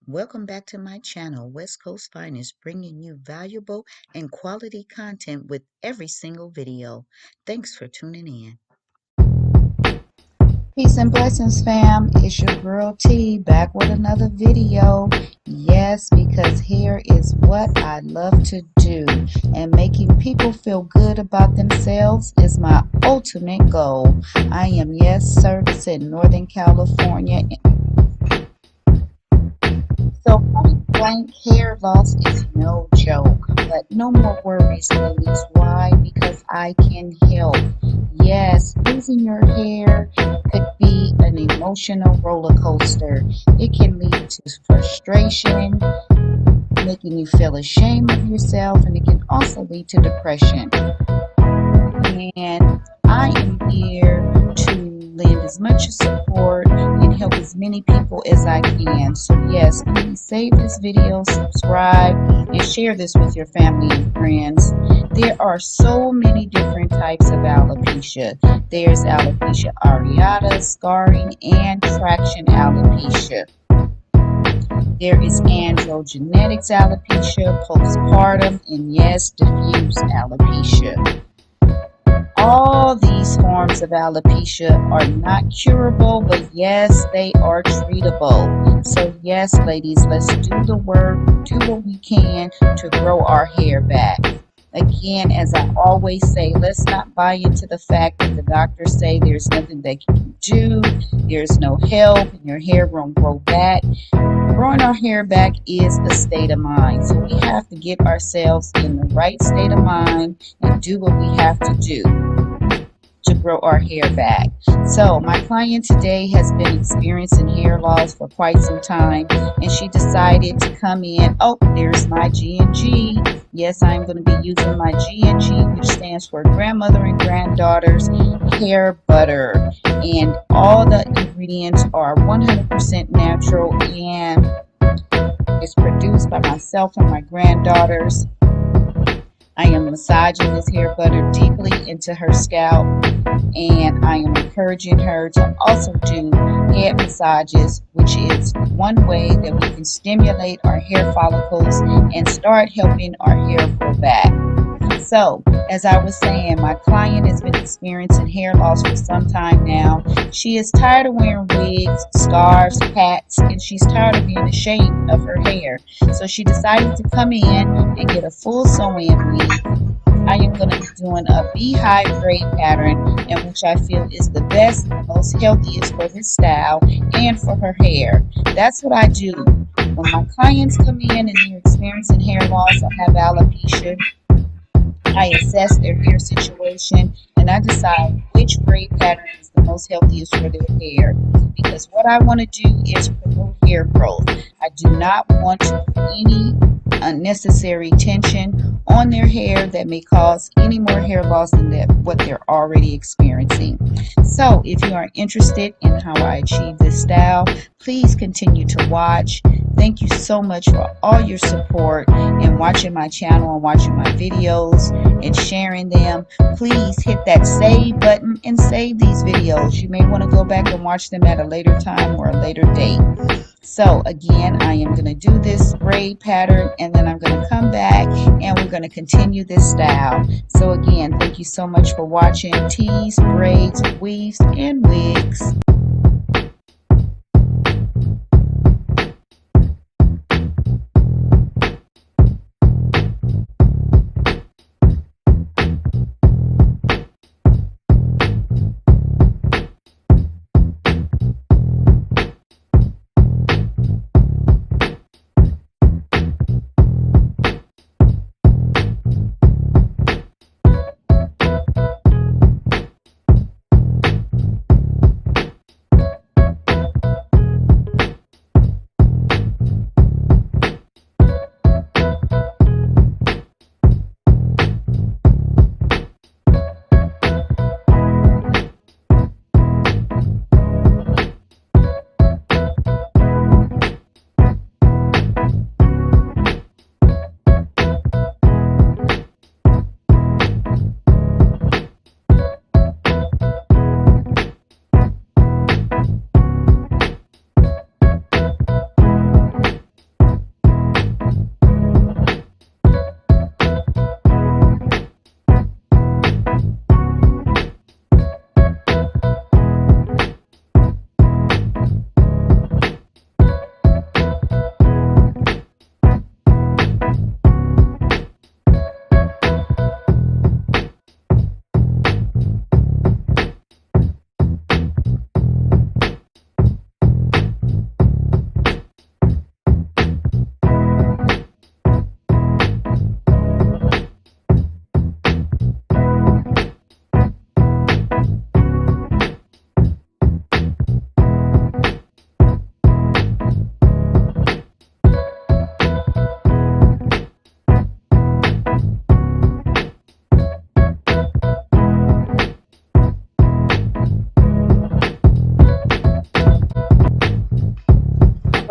Welcome back to my channel, West Coast Finest, bringing you valuable and quality content with every single video. Thanks for tuning in. Peace and blessings, fam. It's your girl T back with another video. Yes, because hair is what I love to do, and making people feel good about themselves is my ultimate goal. I am, yes, service in Northern California. So point blank hair loss is no joke, but no more worries, ladies. Why? Because I can help. Yes, losing your hair could be an emotional roller coaster. It can lead to frustration, making you feel ashamed of yourself, and it can also lead to depression. And I am here to lend as much support and help as many people as I can. So yes, please save this video, subscribe, and share this with your family and friends. There are so many different types of alopecia. There's alopecia areata, scarring, and traction alopecia. There is androgenetics alopecia, postpartum, and yes, diffuse alopecia. All these forms of alopecia are not curable, but yes, they are treatable. So yes, ladies, let's do the work, do what we can to grow our hair back. Again, as I always say, let's not buy into the fact that the doctors say there's nothing they can do, there's no help, and your hair won't grow back. Growing our hair back is a state of mind. So we have to get ourselves in the right state of mind and do what we have to do to grow our hair back. So my client today has been experiencing hair loss for quite some time, and she decided to come in. Oh, there's my G&G. Yes, I'm going to be using my G&G, which stands for Grandmother and Granddaughter's Hair Butter. And all the ingredients are 100% natural, and it's produced by myself and my granddaughters. I am massaging this hair butter deeply into her scalp, and I am encouraging her to also do head massages, which is one way that we can stimulate our hair follicles and start helping our hair grow back. So, as I was saying, my client has been experiencing hair loss for some time now. She is tired of wearing wigs, scarves, hats, and she's tired of being ashamed of her hair. So she decided to come in and get a full sew-in wig. I am going to be doing a beehive braid pattern, in which I feel is the best and most healthiest for this style and for her hair. That's what I do. When my clients come in and they're experiencing hair loss or have alopecia, I assess their hair situation and I decide which braid pattern is the most healthiest for their hair, because what I want to do is promote hair growth. I do not want to put any unnecessary tension on their hair that may cause any more hair loss than what they're already experiencing. So if you are interested in how I achieve this style, please continue to watch. Thank you so much for all your support and watching my channel and watching my videos and sharing them. Please hit that save button and save these videos. You may want to go back and watch them at a later time or a later date. So again, I am going to do this braid pattern, and then I'm going to come back and we're going to continue this style. So again, thank you so much for watching T's, Braids, Weaves, and Wigs.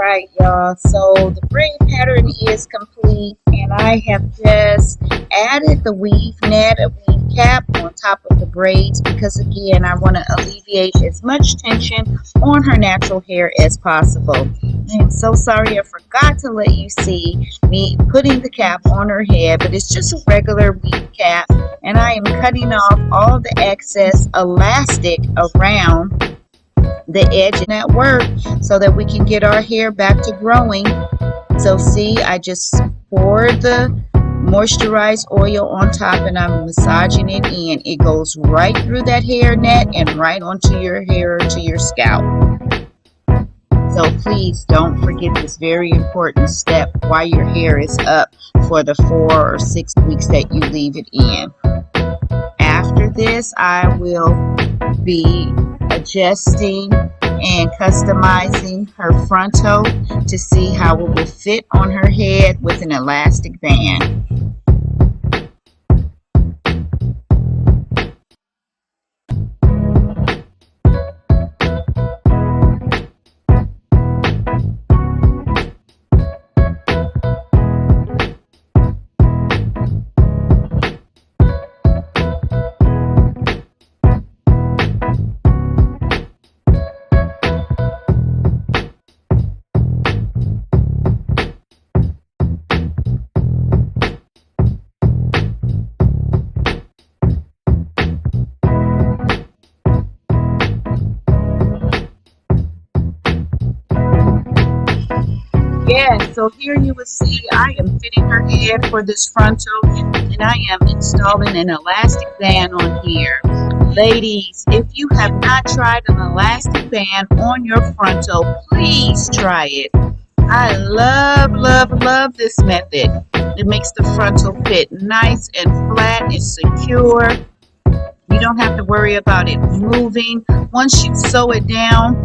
Right, y'all. So the braid pattern is complete, and I have just added the weave net, a weave cap on top of the braids because, again, I want to alleviate as much tension on her natural hair as possible. I am so sorry I forgot to let you see me putting the cap on her head, but it's just a regular weave cap, and I am cutting off all the excess elastic around the edge of that work so that we can get our hair back to growing. So see, I just poured the moisturized oil on top and I'm massaging it in. It goes right through that hair net and right onto your hair, to your scalp. So please don't forget this very important step while your hair is up for the 4 or 6 weeks that you leave it in. After this, I will be adjusting and customizing her frontal to see how it will fit on her head with an elastic band. Yes, so here you will see I am fitting her head for this frontal, and I am installing an elastic band on here. Ladies, if you have not tried an elastic band on your frontal, please try it. I love, love, love this method. It makes the frontal fit nice and flat and secure. You don't have to worry about it moving. Once you sew it down,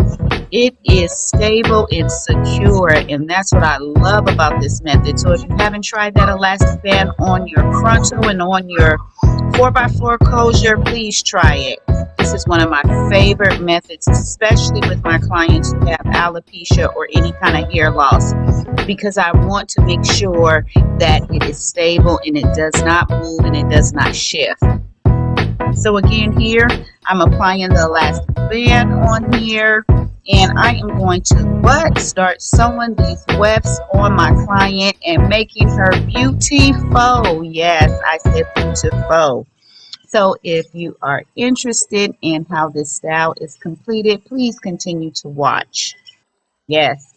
it is stable and secure, and that's what I love about this method. So if you haven't tried that elastic band on your frontal and on your 4x4 closure, please try it. This is one of my favorite methods, especially with my clients who have alopecia or any kind of hair loss, because I want to make sure that it is stable and it does not move and it does not shift. So again, here I'm applying the elastic band on here, and I am going to start sewing these wefts on my client and making her beautiful. Yes, I said beautiful. So if you are interested in how this style is completed, please continue to watch. Yes.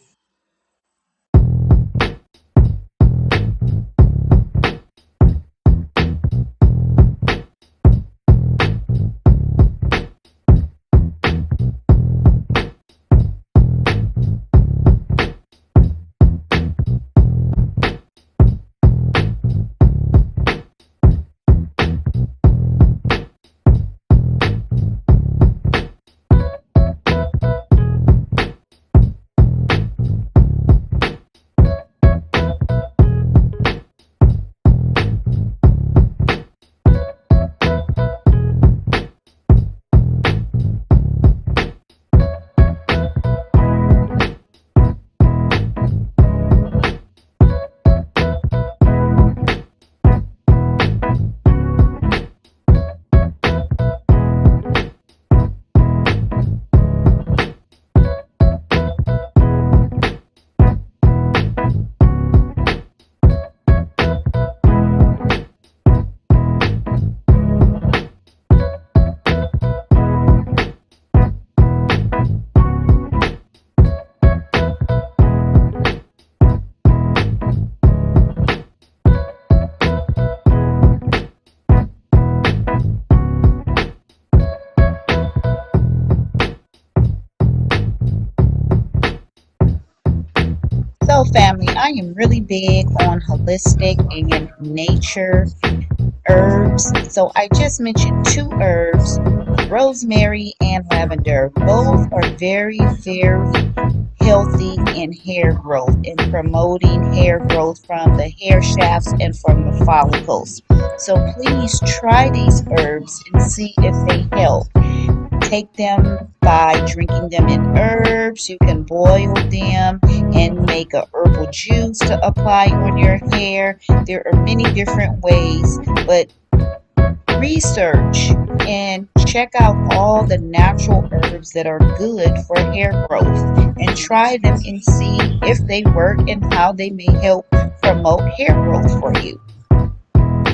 So family, I am really big on holistic and nature herbs. So I just mentioned 2 herbs, rosemary and lavender. Both are very, very healthy in hair growth and promoting hair growth from the hair shafts and from the follicles. So please try these herbs and see if they help. take them by drinking them in herbs. You can boil them and make a herbal juice to apply on your hair. There are many different ways, but research and check out all the natural herbs that are good for hair growth and try them and see if they work and how they may help promote hair growth for you.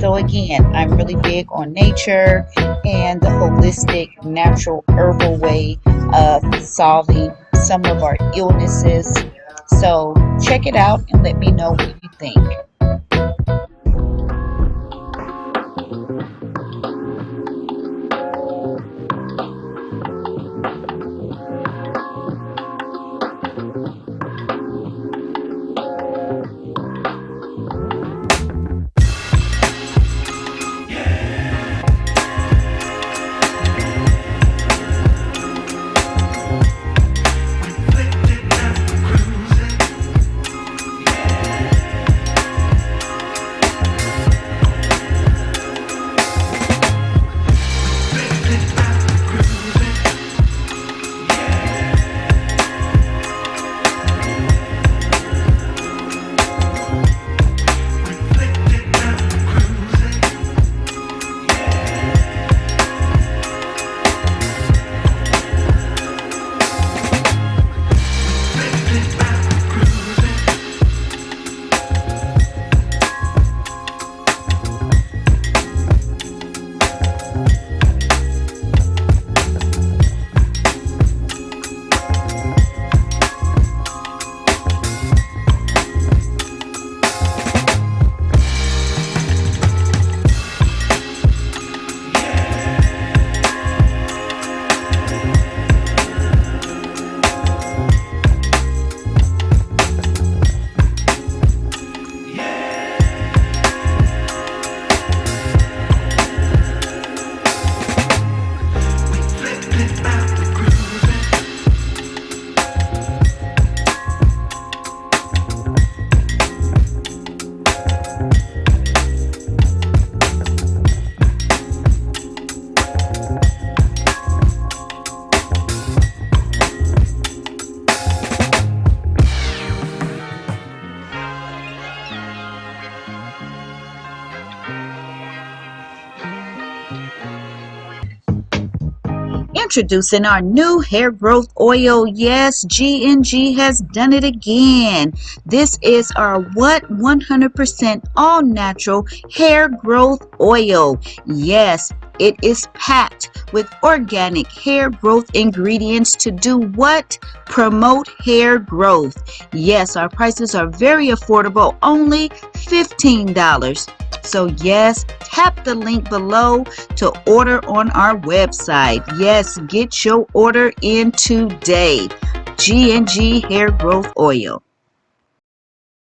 So again, I'm really big on nature and the holistic, natural, herbal way of solving some of our illnesses. So check it out and let me know what you think. Introducing our new hair growth oil. Yes, G&G has done it again. This is our 100% all natural hair growth oil. Yes, it is packed with organic hair growth ingredients to do what? Promote hair growth. Yes, our prices are very affordable, only $15. So yes, tap the link below to order on our website. Yes, get your order in today. G&G Hair Growth Oil.